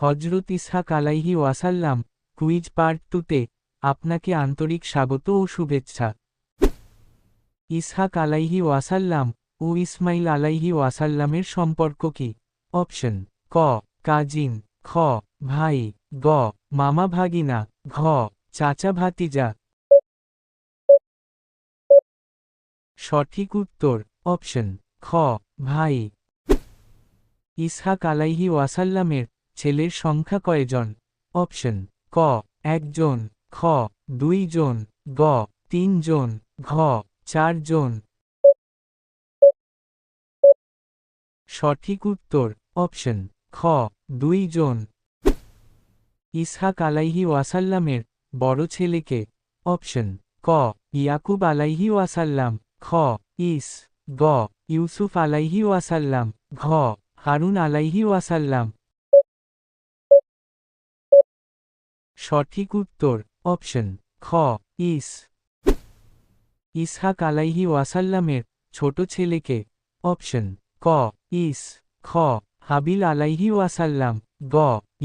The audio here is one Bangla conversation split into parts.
হজরত ইসহাক আলাইহি ওয়াসাল্লাম কুইজ পার্ট 2তে আপনাকে আন্তরিক স্বাগত ও শুভেচ্ছা। ইসহাক আলাইহি ওয়াসাল্লাম ও ইসমাইল আলাইহি ওয়াসাল্লামের সম্পর্ক কি? অপশন: ক কাজিন, খ ভাই, গ মামা ভাগিনা, ঘ চাচা ভাতিজা। সঠিক উত্তর অপশন খ ভাই। ইসহাক আলাইহি ওয়াসাল্লামের ছেলের সংখ্যা কয়জন? অপশন: ক 1 জন, খ 2 জন, গ 3 জন, ঘ 4 জন। সঠিক উত্তর অপশন খ 2 জন। ইসহাক আলাইহি ওয়াসাল্লামের বড় ছেলেকে? অপশন: ক ইয়াকুব আলাইহি ওয়াসাল্লাম, খ ইস, গ ইউসুফ আলাইহি ওয়াসাল্লাম, ঘ হারুন আলাইহি ওয়াসাল্লাম। সঠিক উত্তর অপশন খ ইস। ইসহাক আলাইহি ওয়াসাল্লামের ছোট ছেলেকে? অপশন: ক ইস, খ হাবিল আলাইহি ওয়াসাল্লাম, গ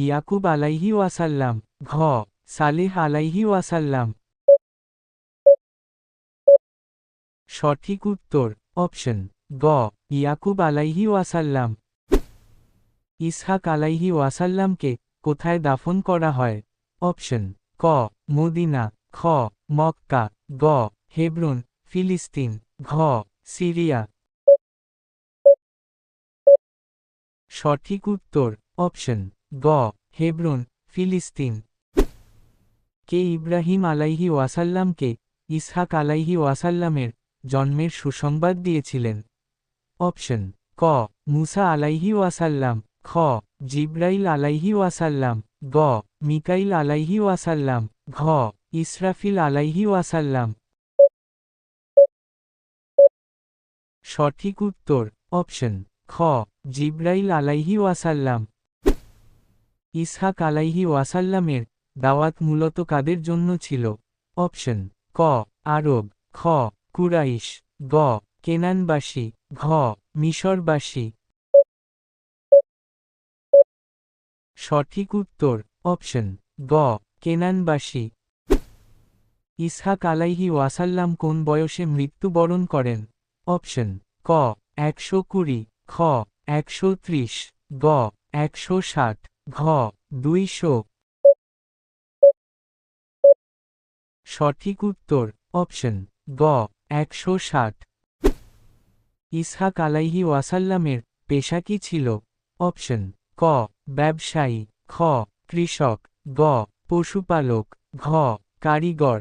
ইয়াকুব আলাইহি ওয়াসাল্লাম, ঘ সালেহ আলাইহি ওয়াসাল্লাম। সঠিক উত্তর অপশন গ ইয়াকুব আলাইহি ওয়াসাল্লাম। ইসহাক আলাইহি ওয়াসাল্লামকে কোথায় দাফন করা হয়? অপশন: ক মদিনা, খ মক্কা, গ হেব্রন ফিলিস্তিন, ঘ সিরিয়া। সঠিক উত্তর অপশন গ হেব্রন ফিলিস্তিন। কে ইব্রাহিম আলাইহি ওয়াসাল্লামকে ইসহাক আলাইহি ওয়াসাল্লামের জন্মের সুসংবাদ দিয়েছিলেন? অপশন: ক মুসা আলাইহি ওয়াসাল্লাম, খ জিব্রাইল আলাইহি ওয়াসাল্লাম, গ মিকাইল আলাইহি ওয়াসাল্লাম, ঘ ইসরাফিল আলাইহি ওয়াসাল্লাম। সঠিক উত্তর অপশন খ জিব্রাইল আলাইহি ওয়াসাল্লাম। ইসহাক আলাইহি ওয়াসাল্লামের দাওয়াত মূলত কাদের জন্য ছিল? অপশন: ক আরব, খ কুরাইশ, গ কেনানবাসী, ঘ মিশরবাসী। সঠিক উত্তর অপশন গ কেনানবাসী। ইসহাক আলাইহি ওয়াসাল্লাম কোন বয়সে মৃত্যুবরণ করেন? অপশন: ক 120, খ 130, গ 160, ঘ 200। সঠিক উত্তর অপশন গ 160। ইসহাক আলাইহি ওয়াসাল্লামের পেশা কি ছিল? অপশন: ক ব্যবসায়ী, খ কৃষক, গ পশুপালক, ঘ কারিগর।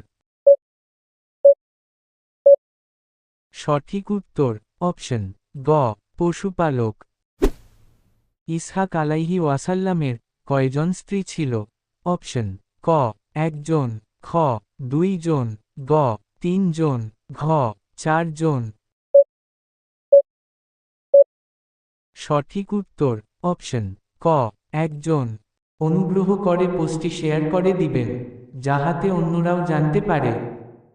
সঠিক উত্তর অপশন গ পশুপালক। ইসহাক আলাইহি ওয়াসাল্লামের কয়জন স্ত্রী ছিল? অপশন: ক 1 জন, খ 2 জন, গ 3 জন, ঘ 4 জন। সঠিক উত্তর অপশন ক 1 জন। অনুগ্রহ করে পোস্টটি শেয়ার করে দিবেন, যাহাতে অন্যরাও জানতে পারে।